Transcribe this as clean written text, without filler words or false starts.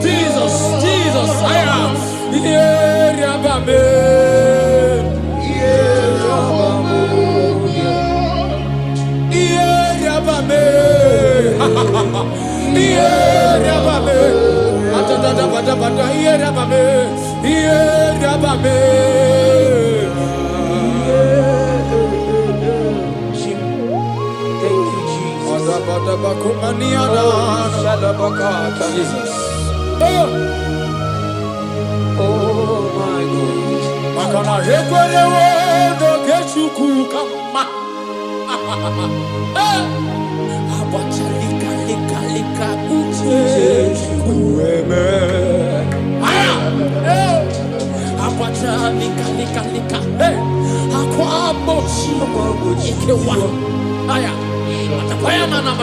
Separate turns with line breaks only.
Jesus, Jesus, I am. Jesus. Oh my God. Makana hekwere wo do kechuku kama.